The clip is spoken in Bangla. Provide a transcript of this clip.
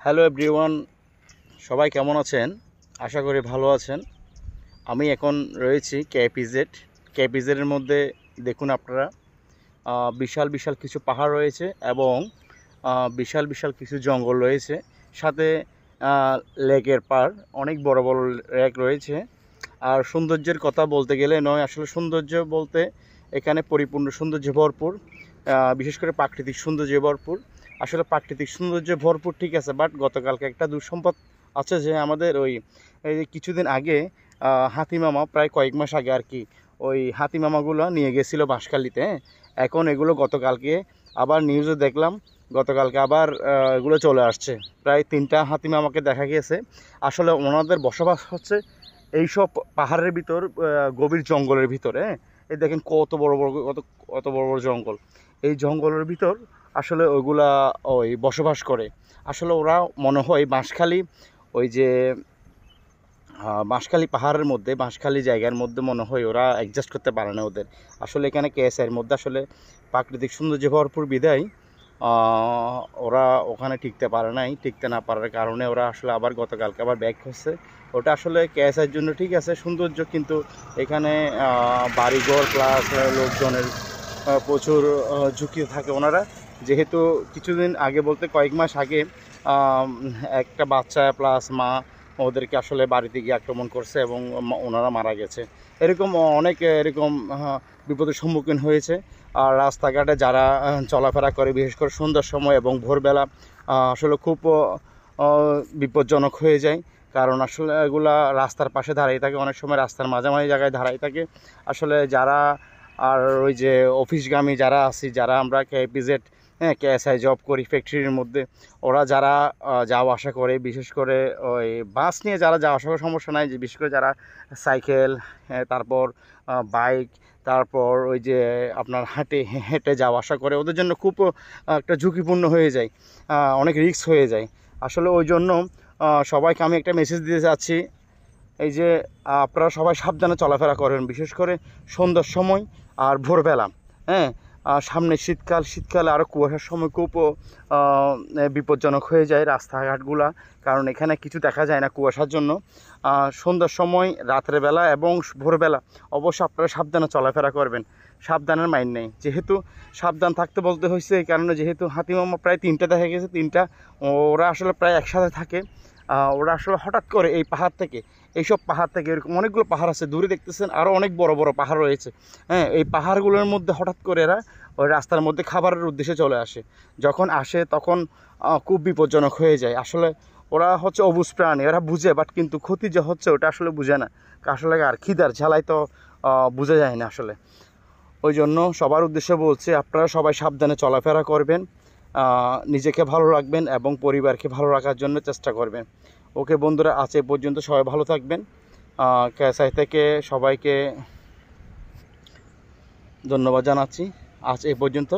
হ্যালো এভরিওয়ান, সবাই কেমন আছেন? আশা করি ভালো আছেন। আমি এখন রয়েছি কেপিজেডের মধ্যে। দেখুন আপনারা, বিশাল বিশাল কিছু পাহাড় রয়েছে এবং বিশাল বিশাল কিছু জঙ্গল রয়েছে। সাথে লেকের পার, অনেক বড় বড় লেক রয়েছে। আর সৌন্দর্যের কথা বলতে গেলে নয়, আসলে সৌন্দর্য বলতে এখানে পরিপূর্ণ সৌন্দর্য ভরপুর, বিশেষ করে প্রাকৃতিক সৌন্দর্য ভরপুর। আসলে প্রাকৃতিক সৌন্দর্য ভরপুর ঠিক আছে, বাট গতকালকে একটা দুঃসম্পদ আছে যে আমাদের এই যে কিছুদিন আগে হাতিমামা, প্রায় কয়েক মাস আগে আর কি, ওই হাতিমামাগুলো নিয়ে গেছিলো বাঁশখালীতে। এখন এগুলো গতকালকে আবার নিউজে দেখলাম, গতকালকে আবার এগুলো চলে আসছে। প্রায় 3টা হাতিমামাকে দেখা গেছে। আসলে ওনাদের বসবাস হচ্ছে এইসব পাহাড়ের ভিতর, গভীর জঙ্গলের ভিতরে। এই দেখেন কত বড় বড়, কত বড় বড় জঙ্গল। এই জঙ্গলের ভিতর আসলে ওইগুলা বসবাস করে। আসলে ওরা মনে হয় বাঁশখালী, ওই যে বাঁশখালী পাহাড়ের মধ্যে, বাঁশখালী জায়গার মধ্যে মনে হয় ওরা অ্যাডজাস্ট করতে পারে না ওদের। আসলে এখানে কেএসআইয়ের মধ্যে আসলে প্রাকৃতিক সৌন্দর্য ভরপুর বিধায় ওরা ওখানে টিকতে পারে নাই। টিকতে না পারার কারণে ওরা আসলে আবার গতকালকে আবার ব্যাক হচ্ছে। ওটা আসলে কেএসআইয়ের জন্য ঠিক আছে সৌন্দর্য, কিন্তু এখানে বাড়িঘর প্লাস লোকজনের প্রচুর ঝুঁকি থাকে। ওনারা যেহেতু কিছুদিন আগে বলতে কয়েক মাস আগে একটা বাচ্চা প্লাস মা ওদেরকে আসলে বাড়িতে গিয়ে আক্রমণ করছে এবং ওনারা মারা গেছে। এরকম অনেক এরকম বিপদের সম্মুখীন হয়েছে। আর রাস্তাঘাটে যারা চলাফেরা করে, বিশেষ করে সন্ধ্যার সময় এবং ভোরবেলা, আসলে খুব বিপজ্জনক হয়ে যায়। কারণ আসলে এগুলা রাস্তার পাশে দাঁড়িয়ে থাকে, অনেক সময় রাস্তার মাঝামাঝি জায়গায় দাঁড়াই থাকে। আসলে যারা আর ওই যে অফিসগামী যারা আছি, যারা আমরা কেপিজেড কেএসআই জব করি ফ্যাক্টরির মধ্যে, ওরা যারা যাওয়া আসা করে, বিশেষ করে ওই বাস নিয়ে যারা যাওয়া আসা করে সমস্যা নাই, যে বিশেষ করে যারা সাইকেল, তারপর বাইক, তারপর ওই যে আপনার হেঁটে যাওয়া আসা করে, ওদের জন্য খুব একটা ঝুঁকিপূর্ণ হয়ে যায়, অনেক রিস্ক হয়ে যায়। আসলে ওই জন্য সবাইকে আমি একটা মেসেজ দিতে চাচ্ছি, এই যে আপনারা সবাই সাবধানে চলাফেরা করেন, বিশেষ করে সন্ধ্যার সময় আর ভোরবেলা। হ্যাঁ, সামনে শীতকালে আরও কুয়াশার সময় খুব বিপজ্জনক হয়ে যায় রাস্তাঘাটগুলা, কারণ এখানে কিছু দেখা যায় না কুয়াশার জন্য। সন্ধ্যার সময়, রাত্রেবেলা এবং ভোরবেলা অবশ্যই আপনারা সাবধানে চলাফেরা করবেন। সাবধানের মাইন্ড নেই, যেহেতু সাবধান থাকতে বলতে হয়েছে এই কারণে, যেহেতু হাতিমামা প্রায় 3টা দেখা গেছে। 3টা ওরা আসলে প্রায় একসাথে থাকে। ওরা আসলে হঠাৎ করে এই পাহাড় থেকে, এইসব পাহাড় থেকে, এরকম অনেকগুলো পাহাড় আছে দূরে দেখতেছেন, আরও অনেক বড় বড় পাহাড় রয়েছে। হ্যাঁ, এই পাহাড়গুলোর মধ্যে হঠাৎ করে এরা ওই রাস্তার মধ্যে খাবারের উদ্দেশ্যে চলে আসে। যখন আসে তখন খুব বিপজ্জনক হয়ে যায়। আসলে ওরা হচ্ছে অবুঝ প্রাণী, ওরা বুঝে, বাট কিন্তু ক্ষতি যে হচ্ছে ওটা আসলে বুঝে না। আসলে আর খিদার ঝালাই তো বোঝা যায় না আসলে। ওই জন্য সবার উদ্দেশ্যে বলছি, আপনারা সবাই সাবধানে চলাফেরা করবেন, নিজেকে ভালো রাখবেন এবং পরিবারকে ভালো রাখার জন্য চেষ্টা করবেন। ওকে বন্ধুরা, আজ এ পর্যন্ত, সবাই ভালো থাকবেন। কেএসআই থেকে সবাইকে ধন্যবাদ জানাচ্ছি। আজ এ পর্যন্ত।